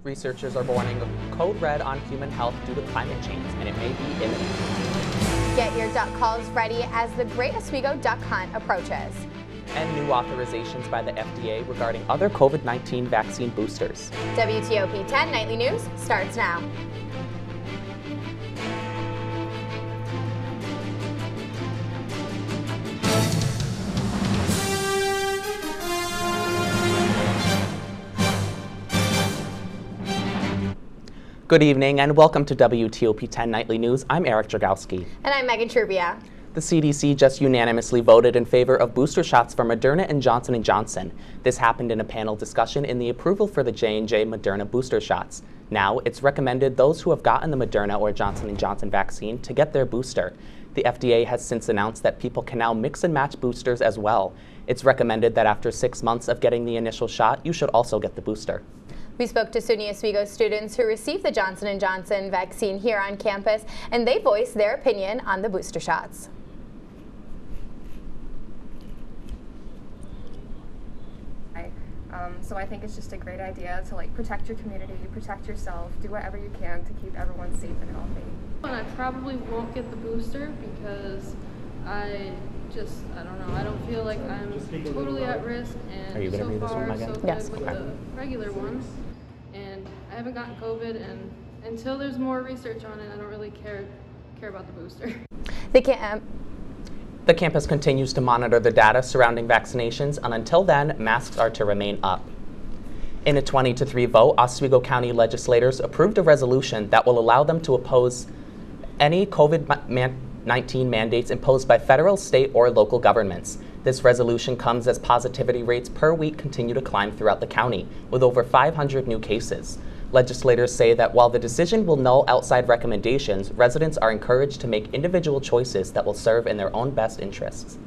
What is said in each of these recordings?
Researchers are warning of code red on human health due to climate change, and it may be imminent. Get your duck calls ready as the Great Oswego Duck Hunt approaches. And new authorizations by the FDA regarding other COVID-19 vaccine boosters. WTOP 10 Nightly News starts now. Good evening and welcome to WTOP 10 Nightly News. I'm Eric Dragowski. And I'm Megan Trubia. The CDC just unanimously voted in favor of booster shots for Moderna and Johnson & Johnson. This happened in a panel discussion in the approval for the J&J Moderna booster shots. Now, it's recommended those who have gotten the Moderna or Johnson & Johnson vaccine to get their booster. The FDA has since announced that people can now mix and match boosters as well. It's recommended that after 6 months of getting the initial shot, you should also get the booster. We spoke to SUNY Oswego students who received the Johnson & Johnson vaccine here on campus, and they voiced their opinion on the booster shots. So I think it's just a great idea to protect your community, protect yourself, do whatever you can to keep everyone safe and healthy. And I probably won't get the booster because I don't know, I don't feel like I'm totally at risk, and Are you gonna so read this one, far Megan? so good Yes. with Okay. the regular ones, and I haven't gotten COVID, and until there's more research on it, I don't really care about the booster. The campus continues to monitor the data surrounding vaccinations, and until then, masks are to remain up. In a 20-3 vote, Oswego County legislators approved a resolution that will allow them to oppose any COVID-19 mandates imposed by federal, state, or local governments. This resolution comes as positivity rates per week continue to climb throughout the county, with over 500 new cases. Legislators say that while the decision will null outside recommendations, residents are encouraged to make individual choices that will serve in their own best interests.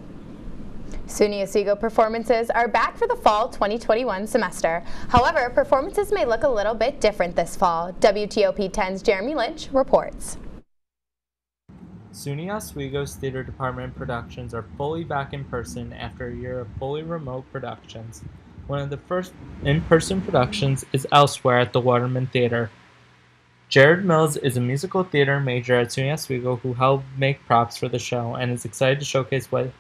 SUNY Oswego performances are back for the fall 2021 semester. However, performances may look a little bit different this fall. WTOP 10's Jeremy Lynch reports. SUNY Oswego's theater department productions are fully back in person after a year of fully remote productions. One of the first in-person productions is Elsewhere at the Waterman Theater. Jared Mills is a musical theater major at SUNY Oswego who helped make props for the show and is excited to showcase what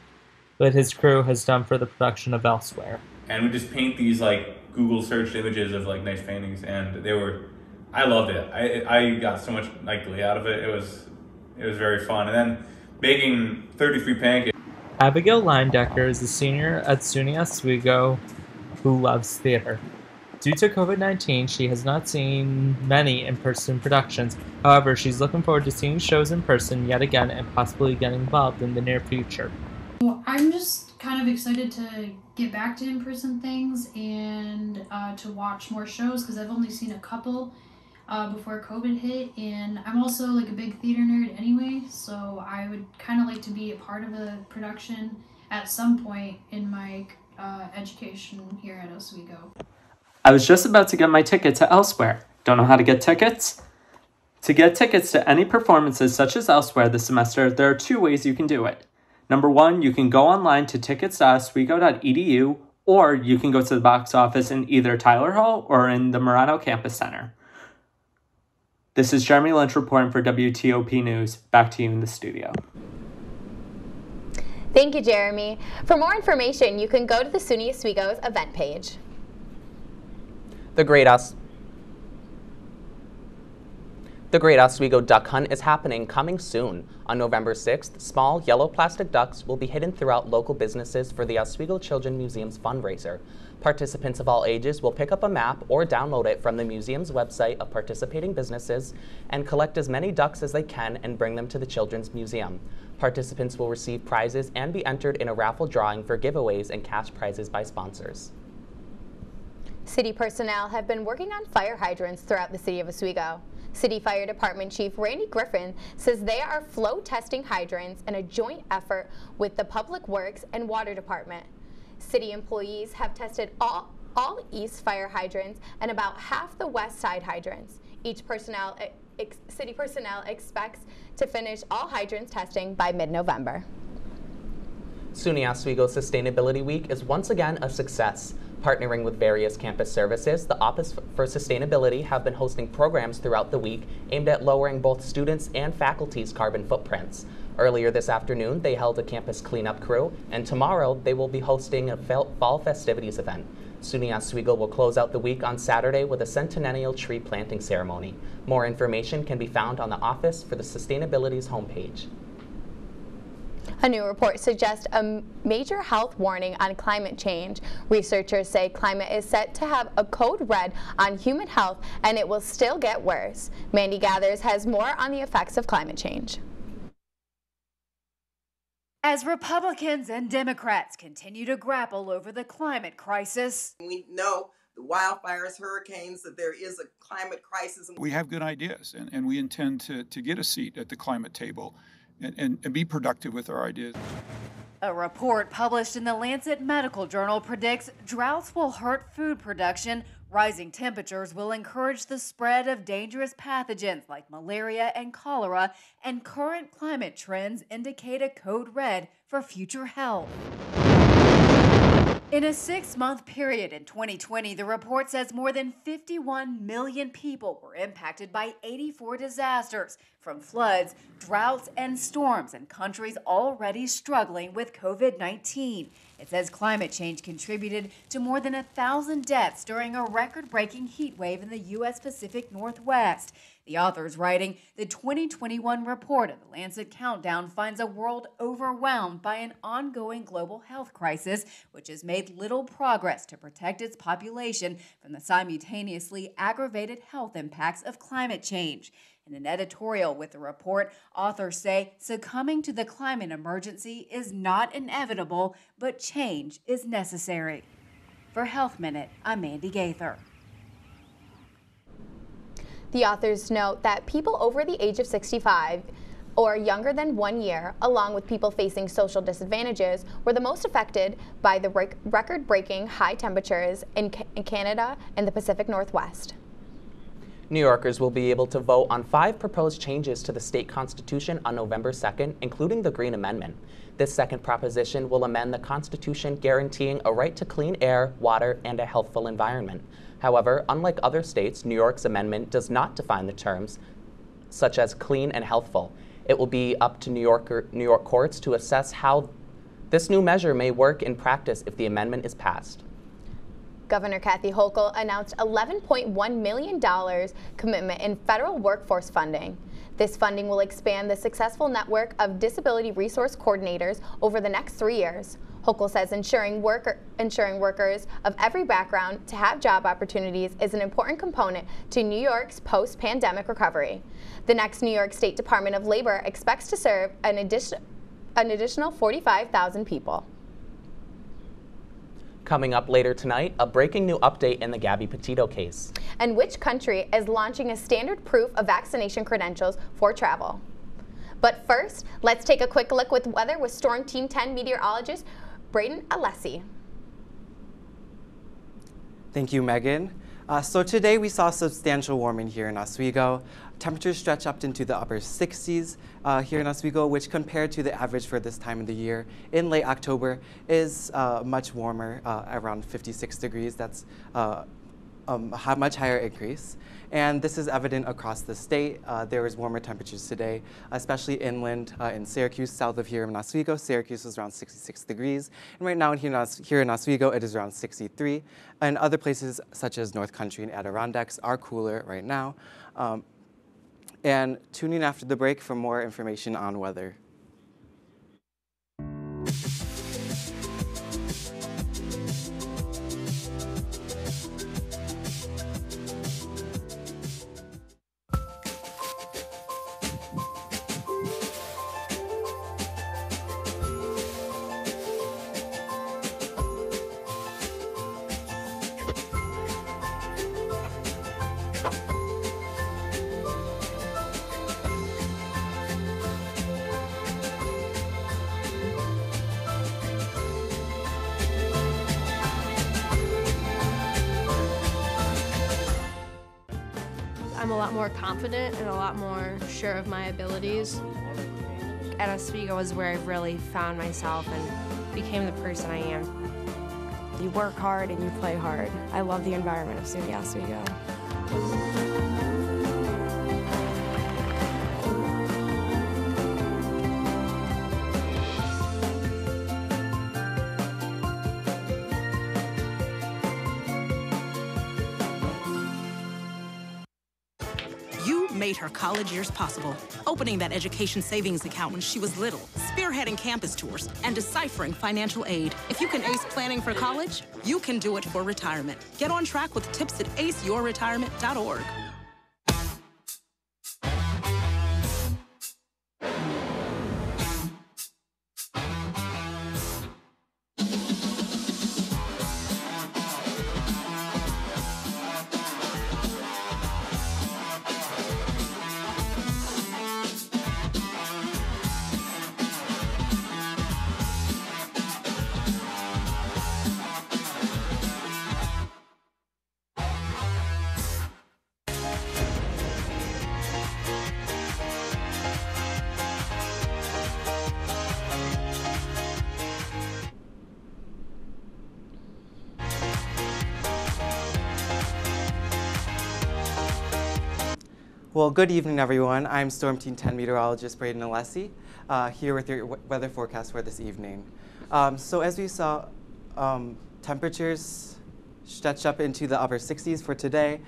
his crew has done for the production of Elsewhere. And we just paint these Google searched images of nice paintings, and I loved it. I got so much glee out of it. It was very fun. And then baking 33 pancakes. Abigail Linedecker is a senior at SUNY Oswego who loves theater. Due to COVID-19, she has not seen many in-person productions. However, she's looking forward to seeing shows in person yet again and possibly getting involved in the near future. Well, I'm just kind of excited to get back to in-person things and to watch more shows because I've only seen a couple before COVID hit, and I'm also a big theater nerd anyway, so I would kind of like to be a part of a production at some point in my education here at Oswego. I was just about to get my ticket to Elsewhere. Don't know how to get tickets? To get tickets to any performances such as Elsewhere this semester, there are two ways you can do it. Number one, you can go online to tickets.oswego.edu, or you can go to the box office in either Tyler Hall or in the Murano Campus Center. This is Jeremy Lynch reporting for WTOP News. Back to you in the studio. Thank you, Jeremy. For more information, you can go to the SUNY Oswego's event page. The Great Oswego Duck Hunt is coming soon. On November 6th, small yellow plastic ducks will be hidden throughout local businesses for the Oswego Children Museum's fundraiser. Participants of all ages will pick up a map or download it from the museum's website of participating businesses and collect as many ducks as they can and bring them to the Children's Museum. Participants will receive prizes and be entered in a raffle drawing for giveaways and cash prizes by sponsors. City personnel have been working on fire hydrants throughout the city of Oswego. City Fire Department Chief Randy Griffin says they are flow testing hydrants in a joint effort with the Public Works and Water Department. City employees have tested all east fire hydrants and about half the west side hydrants. City personnel expects to finish all hydrants testing by mid-November. SUNY Oswego Sustainability Week is once again a success. Partnering with various campus services, the Office for Sustainability have been hosting programs throughout the week aimed at lowering both students' and faculty's carbon footprints. Earlier this afternoon, they held a campus cleanup crew, and tomorrow they will be hosting a fall festivities event. SUNY Oswego will close out the week on Saturday with a centennial tree planting ceremony. More information can be found on the Office for the Sustainability's homepage. A new report suggests a major health warning on climate change. Researchers say climate is set to have a code red on human health, and it will still get worse. Mandy Gathers has more on the effects of climate change. As Republicans and Democrats continue to grapple over the climate crisis, we know the wildfires, hurricanes, that there is a climate crisis. We have good ideas, and we intend to get a seat at the climate table and be productive with our ideas. A report published in the Lancet Medical Journal predicts droughts will hurt food production, rising temperatures will encourage the spread of dangerous pathogens like malaria and cholera, and current climate trends indicate a code red for future health. In a 6-month period in 2020, the report says more than 51 million people were impacted by 84 disasters, from floods, droughts, and storms in countries already struggling with COVID-19. It says climate change contributed to more than 1,000 deaths during a record-breaking heat wave in the U.S. Pacific Northwest. The authors writing, the 2021 report of the Lancet Countdown finds a world overwhelmed by an ongoing global health crisis, which has made little progress to protect its population from the simultaneously aggravated health impacts of climate change. In an editorial with the report, authors say succumbing to the climate emergency is not inevitable, but change is necessary. For Health Minute, I'm Mandy Gaither. The authors note that people over the age of 65 or younger than 1 year, along with people facing social disadvantages, were the most affected by the record-breaking high temperatures in Canada and the Pacific Northwest. New Yorkers will be able to vote on 5 proposed changes to the state constitution on November 2nd, including the Green Amendment. This second proposition will amend the Constitution guaranteeing a right to clean air, water, and a healthful environment. However, unlike other states, New York's amendment does not define the terms such as clean and healthful. It will be up to New York courts to assess how this new measure may work in practice if the amendment is passed. Governor Kathy Hochul announced $11.1 million commitment in federal workforce funding. This funding will expand the successful network of disability resource coordinators over the next 3 years. Hochul says ensuring workers of every background to have job opportunities is an important component to New York's post-pandemic recovery. The next New York State Department of Labor expects to serve an additional 45,000 people. Coming up later tonight, a breaking new update in the Gabby Petito case. And which country is launching a standard proof of vaccination credentials for travel? But first, let's take a quick look with weather with Storm Team 10 meteorologist Braden Alessi. Thank you, Megan. So today we saw substantial warming here in Oswego. Temperatures stretch up into the upper 60s here in Oswego, which compared to the average for this time of the year in late October is much warmer, around 56 degrees. That's a much higher increase. And this is evident across the state. There was warmer temperatures today, especially inland in Syracuse, south of here in Oswego. Syracuse was around 66 degrees. And right now here in Oswego, it is around 63. And other places such as North Country and Adirondacks are cooler right now. And tune in after the break for more information on weather. I'm a lot more confident and a lot more sure of my abilities. At Oswego is where I've really found myself and became the person I am. You work hard and you play hard. I love the environment of SUNY Oswego. You made her college years possible, opening that education savings account when she was little, spearheading campus tours, and deciphering financial aid. If you can ace planning for college, you can do it for retirement. Get on track with tips at aceyourretirement.org. Well, good evening, everyone. I'm Storm Team 10 meteorologist Braden Alessi, here with your weather forecast for this evening. So as we saw, temperatures stretched up into the upper 60s for today.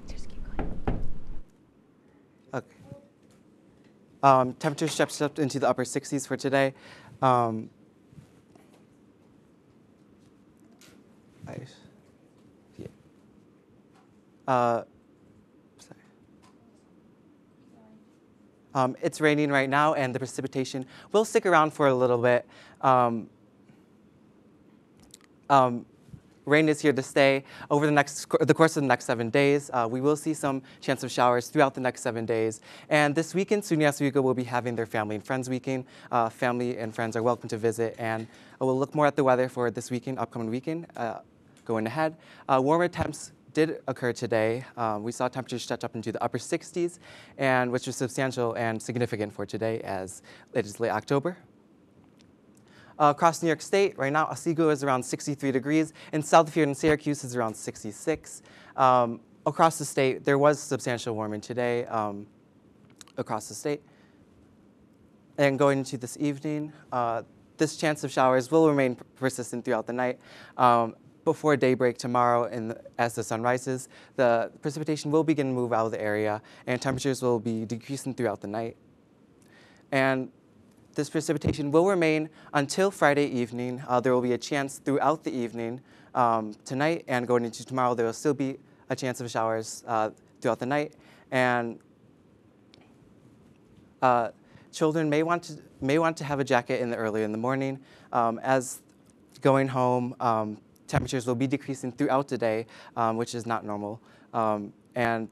Just keep going. Okay. Temperatures stretched up into the upper 60s for today. It's raining right now, and the precipitation will stick around for a little bit. Rain is here to stay over the course of the next 7 days. We will see some chance of showers throughout the next 7 days. And this weekend, SUNY Oswego will be having their Family and Friends Weekend. Family and friends are welcome to visit, and we'll look more at the weather for this weekend, upcoming weekend, going ahead. Warmer temps did occur today. We saw temperatures stretch up into the upper 60s, and which was substantial and significant for today as it is late October. Across New York State, right now, Oswego is around 63 degrees, and Southfield and Syracuse is around 66. Across the state, there was substantial warming today across the state. And going into this evening, this chance of showers will remain persistent throughout the night. Before daybreak tomorrow, as the sun rises, the precipitation will begin to move out of the area, and temperatures will be decreasing throughout the night. And this precipitation will remain until Friday evening. There will be a chance throughout the evening tonight, and going into tomorrow, there will still be a chance of showers throughout the night. And children may want to have a jacket early in the morning. As going home, temperatures will be decreasing throughout the day, which is not normal. And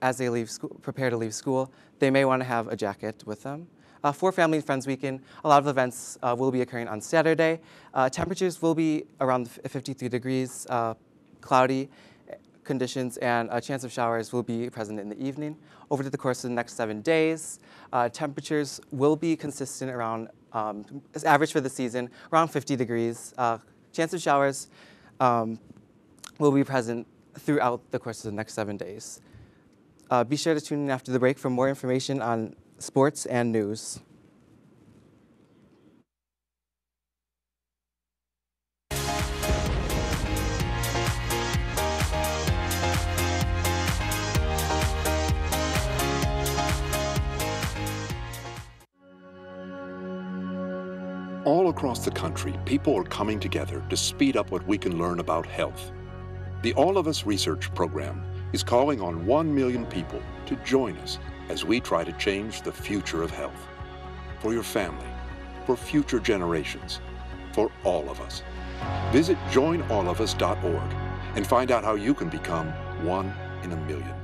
as they prepare to leave school, they may want to have a jacket with them. For Family and Friends Weekend, a lot of events will be occurring on Saturday. Temperatures will be around 53 degrees, cloudy conditions, and a chance of showers will be present in the evening. Over the course of the next 7 days, temperatures will be consistent around, average for the season, around 50 degrees. Chance of showers will be present throughout the course of the next 7 days. Be sure to tune in after the break for more information on sports and news. All across the country, people are coming together to speed up what we can learn about health. The All of Us Research Program is calling on 1 million people to join us as we try to change the future of health. For your family, for future generations, for all of us. Visit joinallofus.org and find out how you can become 1 in a million.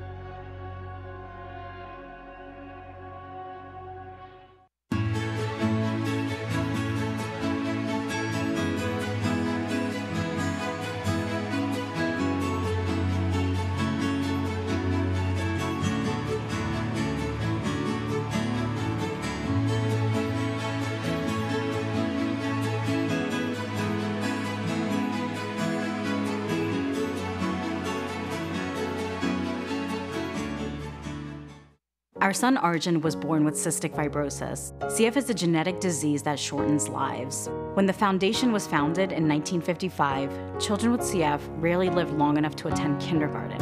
Our son Arjun was born with cystic fibrosis. CF is a genetic disease that shortens lives. When the foundation was founded in 1955, children with CF rarely lived long enough to attend kindergarten.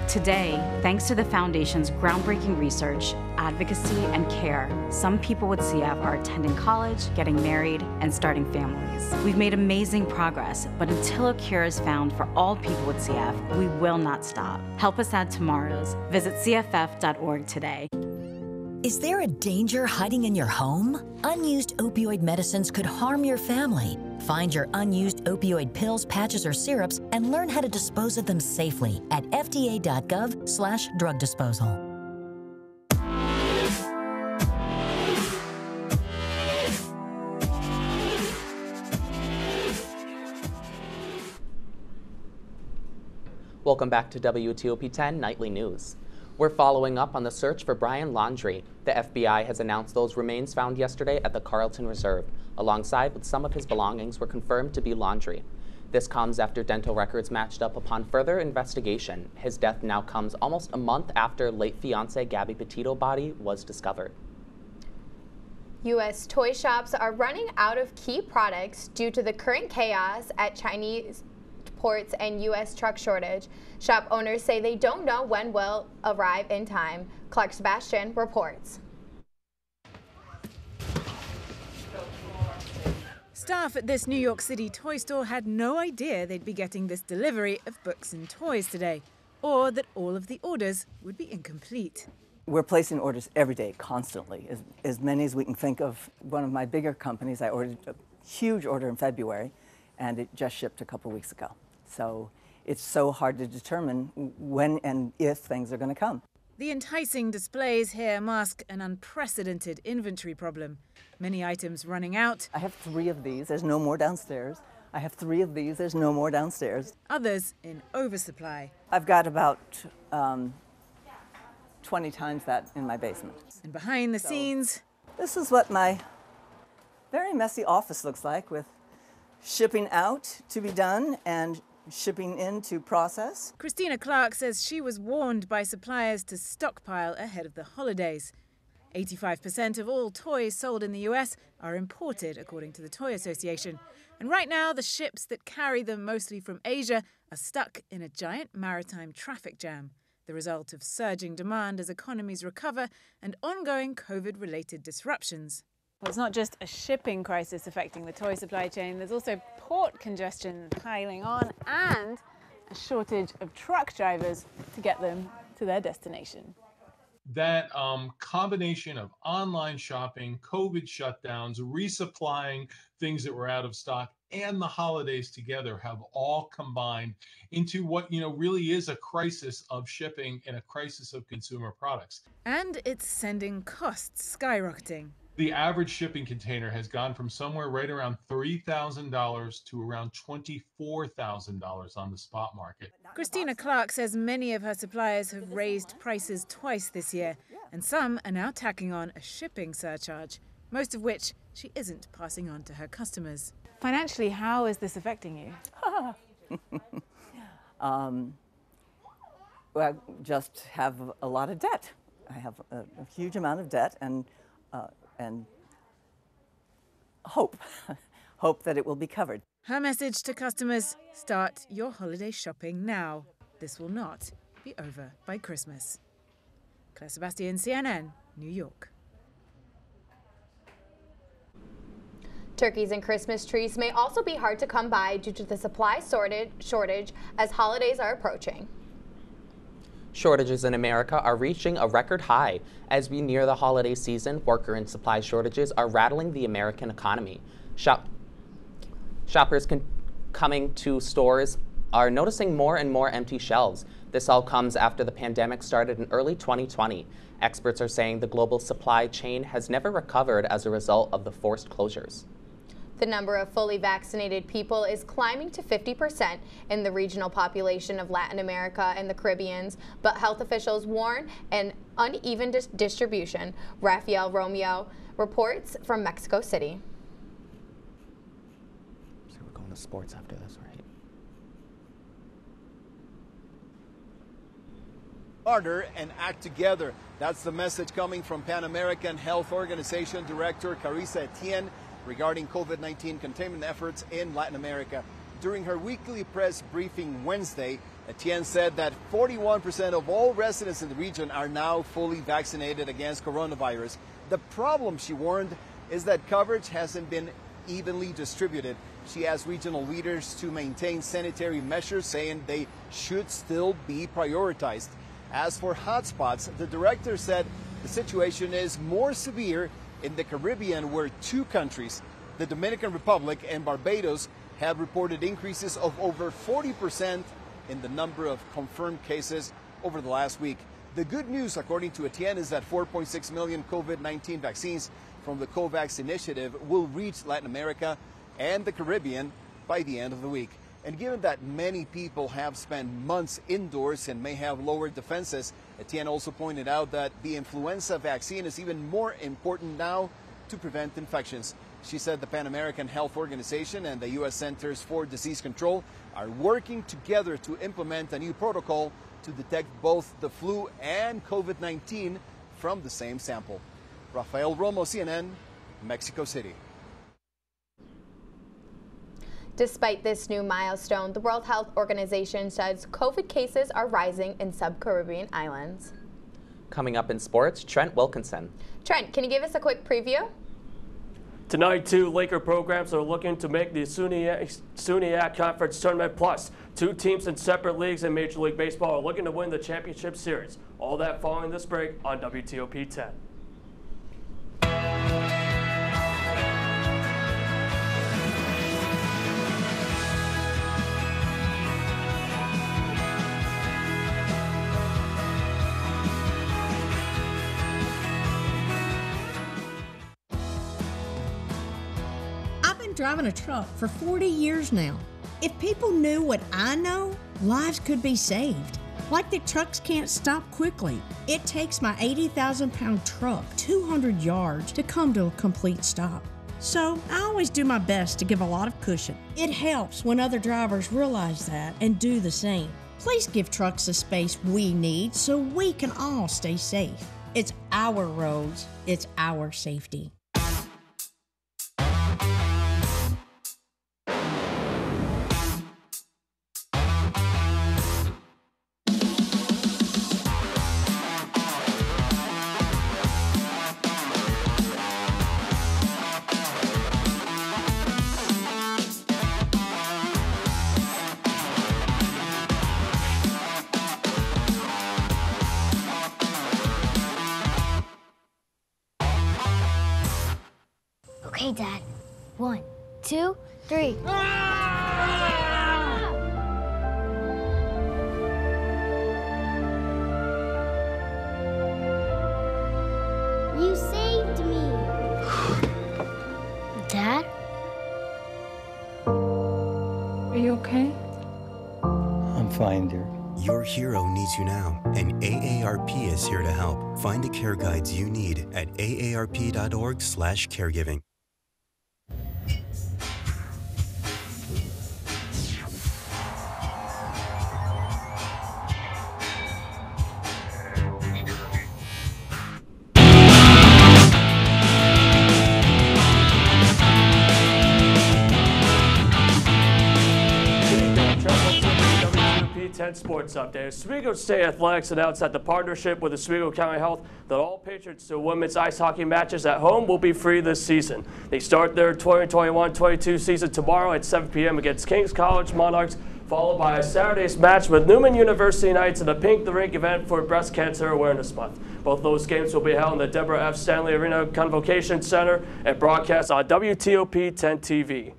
Today, thanks to the foundation's groundbreaking research, advocacy, and care, some people with CF are attending college, getting married, and starting families. We've made amazing progress, but until a cure is found for all people with CF, we will not stop. Help us add tomorrows. Visit cff.org today. Is there a danger hiding in your home? Unused opioid medicines could harm your family. Find your unused opioid pills, patches, or syrups and learn how to dispose of them safely at fda.gov/drug disposal. Welcome back to WTOP 10 Nightly News. We're following up on the search for Brian Laundrie. The FBI has announced those remains found yesterday at the Carlton Reserve, alongside with some of his belongings, were confirmed to be Laundrie. This comes after dental records matched up upon further investigation. His death now comes almost a month after late fiancée Gabby Petito's body was discovered. U.S. toy shops are running out of key products due to the current chaos at Chinese ports and U.S. truck shortage. Shop owners say they don't know when will arrive in time. Clark Sebastian reports. Staff at this New York City toy store had no idea they'd be getting this delivery of books and toys today, or that all of the orders would be incomplete. We're placing orders every day, constantly, as many as we can think of. One of my bigger companies, I ordered a huge order in February, and it just shipped a couple weeks ago. So it's so hard to determine when and if things are going to come. The enticing displays here mask an unprecedented inventory problem. Many items running out. I have 3 of these, there's no more downstairs. I have 3 of these, there's no more downstairs. Others in oversupply. I've got about 20 times that in my basement. And behind the scenes, this is what my very messy office looks like, with shipping out to be done and shipping in to process. Christina Clark says she was warned by suppliers to stockpile ahead of the holidays. 85% of all toys sold in the US are imported, according to the Toy Association. And right now, the ships that carry them, mostly from Asia, are stuck in a giant maritime traffic jam, the result of surging demand as economies recover and ongoing COVID-related disruptions. Well, it's not just a shipping crisis affecting the toy supply chain, there's also port congestion piling on and a shortage of truck drivers to get them to their destination. That combination of online shopping, COVID shutdowns, resupplying things that were out of stock, and the holidays together have all combined into what, really is a crisis of shipping and a crisis of consumer products. And it's sending costs skyrocketing. The average shipping container has gone from somewhere right around $3,000 to around $24,000 on the spot market. Christina Clark says many of her suppliers have raised prices twice this year, and some are now tacking on a shipping surcharge, most of which she isn't passing on to her customers. Financially, how is this affecting you? Well, I just have a lot of debt. I have a huge amount of debt, and hope that it will be covered. Her message to customers: start your holiday shopping now. This will not be over by Christmas. Claire Sebastian, CNN, New York. Turkeys and Christmas trees may also be hard to come by due to the supply shortage as holidays are approaching. Shortages in America are reaching a record high. As we near the holiday season, worker and supply shortages are rattling the American economy. Shoppers coming to stores are noticing more and more empty shelves. This all comes after the pandemic started in early 2020. Experts are saying the global supply chain has never recovered as a result of the forced closures. The number of fully vaccinated people is climbing to 50% in the regional population of Latin America and the Caribbean, but health officials warn an uneven distribution. Rafael Romeo reports from Mexico City. So we're going to sports after this, right? harder and act together. That's the message coming from Pan American Health Organization Director Carissa Etienne regarding COVID-19 containment efforts in Latin America. During her weekly press briefing Wednesday, Etienne said that 41% of all residents in the region are now fully vaccinated against coronavirus. The problem, she warned, is that coverage hasn't been evenly distributed. She asked regional leaders to maintain sanitary measures, saying they should still be prioritized. As for hotspots, the director said the situation is more severe in the Caribbean, where two countries, the Dominican Republic and Barbados, have reported increases of over 40% in the number of confirmed cases over the last week. The good news, according to Etienne, is that 4.6 million COVID-19 vaccines from the COVAX initiative will reach Latin America and the Caribbean by the end of the week. And given that many people have spent months indoors and may have lower defenses, Etienne also pointed out that the influenza vaccine is even more important now to prevent infections. She said the Pan American Health Organization and the U.S. Centers for Disease Control are working together to implement a new protocol to detect both the flu and COVID-19 from the same sample. Rafael Romo, CNN, Mexico City. Despite this new milestone, the World Health Organization says COVID cases are rising in sub-Caribbean islands. Coming up in sports, Trent Wilkinson. Trent, can you give us a quick preview? Tonight, two Laker programs are looking to make the SUNYAC Conference Tournament Plus. Two teams in separate leagues in Major League Baseball are looking to win the championship series. All that following this break on WTOP 10. Driving a truck for 40 years now. If people knew what I know, lives could be saved. Like that trucks can't stop quickly. It takes my 80,000-pound truck 200 yards to come to a complete stop. So I always do my best to give a lot of cushion. It helps when other drivers realize that and do the same. Please give trucks the space we need so we can all stay safe. It's our roads, it's our safety. Okay, Dad. 1, 2, 3. You saved me. Dad? Are you okay? I'm fine, dear. Your hero needs you now, and AARP is here to help. Find the care guides you need at aarp.org/caregiving. Sports Update. Oswego State Athletics announced that the partnership with Oswego County Health that all patrons to women's ice hockey matches at home will be free this season. They start their 2021-22 season tomorrow at 7 p.m. against King's College Monarchs, followed by a Saturday's match with Newman University Knights in the Pink the Rink event for Breast Cancer Awareness Month. Both those games will be held in the Deborah F. Stanley Arena Convocation Center and broadcast on WTOP 10 TV.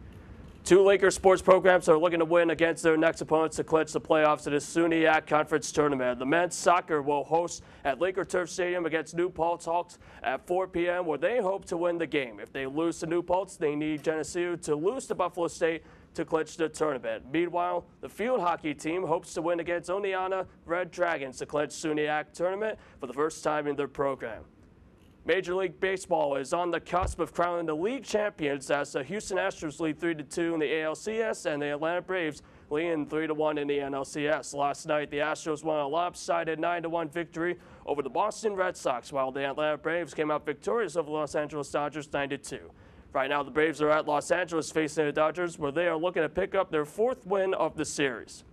Two Lakers sports programs are looking to win against their next opponents to clinch the playoffs in the SUNYAC Conference Tournament. The men's soccer will host at Laker Turf Stadium against New Paltz Hawks at 4 p.m. where they hope to win the game. If they lose to New Paltz, they need Geneseo to lose to Buffalo State to clinch the tournament. Meanwhile, the field hockey team hopes to win against Oneonta Red Dragons to clinch SUNYAC tournament for the first time in their program. Major League Baseball is on the cusp of crowning the league champions as the Houston Astros lead 3-2 in the ALCS and the Atlanta Braves lead 3-1 in the NLCS. Last night, the Astros won a lopsided 9-1 victory over the Boston Red Sox, while the Atlanta Braves came out victorious over the Los Angeles Dodgers 9-2. Right now, the Braves are at Los Angeles facing the Dodgers, where they are looking to pick up their 4th win of the series.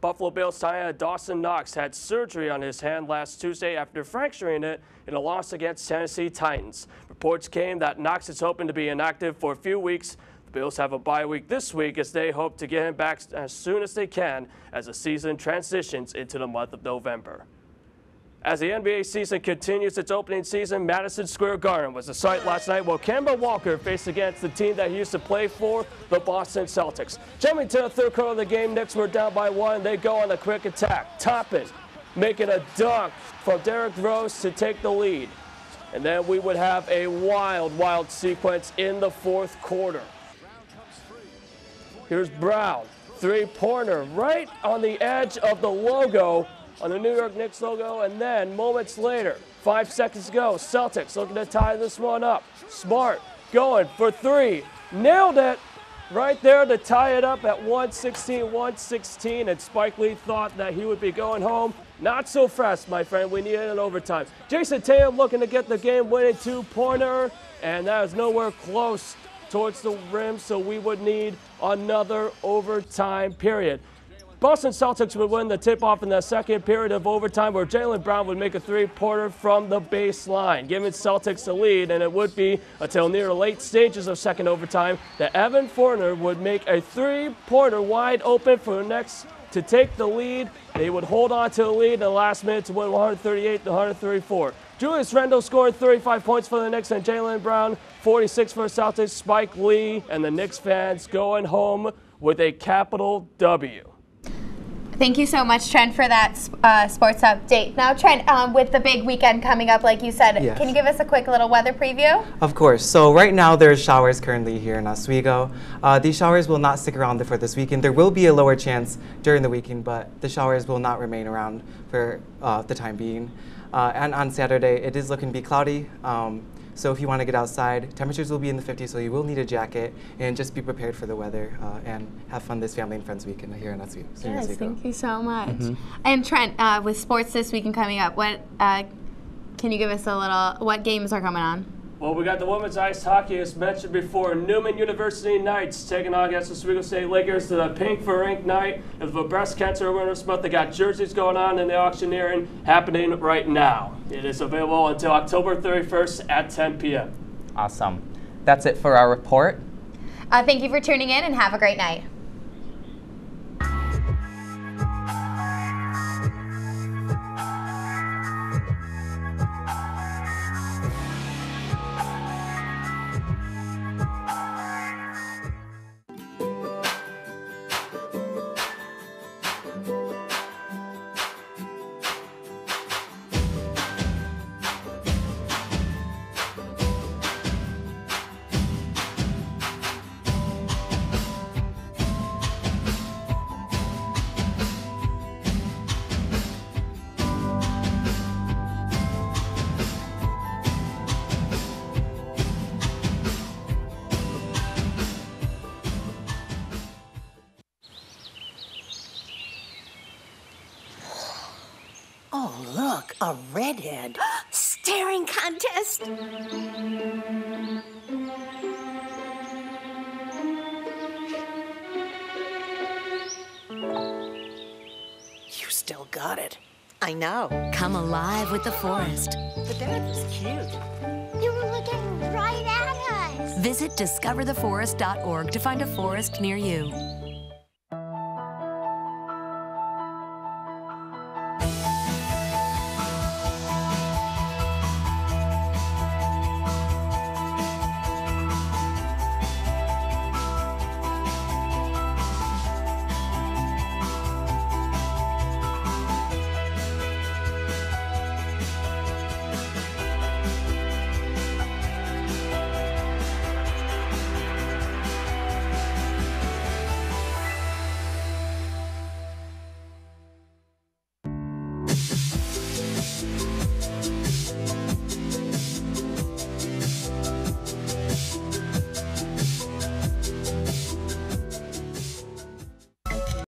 Buffalo Bills tight end Dawson Knox had surgery on his hand last Tuesday after fracturing it in a loss against Tennessee Titans. Reports came that Knox is hoping to be inactive for a few weeks. The Bills have a bye week this week as they hope to get him back as soon as they can as the season transitions into the month of November. As the NBA season continues its opening season, Madison Square Garden was the site last night where Kemba Walker faced against the team that he used to play for, the Boston Celtics. Jumping to the third quarter of the game, Knicks were down by 1. They go on a quick attack. Toppin making a dunk from Derrick Rose to take the lead. And then we would have a wild sequence in the fourth quarter. Here's Brown, three-pointer right on the edge of the logo, on the New York Knicks logo, and then moments later, 5 seconds to go, Celtics looking to tie this one up. Smart going for 3, nailed it right there to tie it up at 116, and Spike Lee thought that he would be going home. Not so fast, my friend. We need it in overtime. Jason Tatum looking to get the game-winning 2-pointer, and that is nowhere close towards the rim, so we would need another overtime period. Boston Celtics would win the tip-off in the second period of overtime, where Jaylen Brown would make a 3-pointer from the baseline, giving Celtics the lead, and it would be until near the late stages of second overtime that Evan Fournier would make a 3-pointer wide open for the Knicks to take the lead. They would hold on to the lead in the last minute to win 138-134. Julius Randle scored 35 points for the Knicks, and Jaylen Brown 46 for the Celtics. Spike Lee and the Knicks fans going home with a capital W. Thank you so much, Trent, for that sports update. Now, Trent, with the big weekend coming up, like you said, Yes. Can you give us a quick little weather preview? Of course. So right now there's showers currently here in Oswego. These showers will not stick around for this weekend. There will be a lower chance during the weekend, but the showers will not remain around for the time being. And on Saturday, it is looking to be cloudy. So if you want to get outside, temperatures will be in the 50s, so you will need a jacket, and just be prepared for the weather and have fun this family and friends weekend here in Oswego. Yes, thank you so much. And Trent, with sports this weekend coming up, what can you give us a little, what games are coming on? Well, we got the women's ice hockey, as mentioned before. Newman University Knights taking on against the Oswego State Lakers to the Pink for Ink night of the breast cancer awareness month. They got jerseys going on and the auctioneering happening right now. It is available until October 31st at 10 p.m. Awesome. That's it for our report. Thank you for tuning in, and have a great night. Oh, look, a redhead. Staring contest. You still got it. I know. Come alive with the forest. The dad was cute. You were looking right at us. Visit discovertheforest.org to find a forest near you.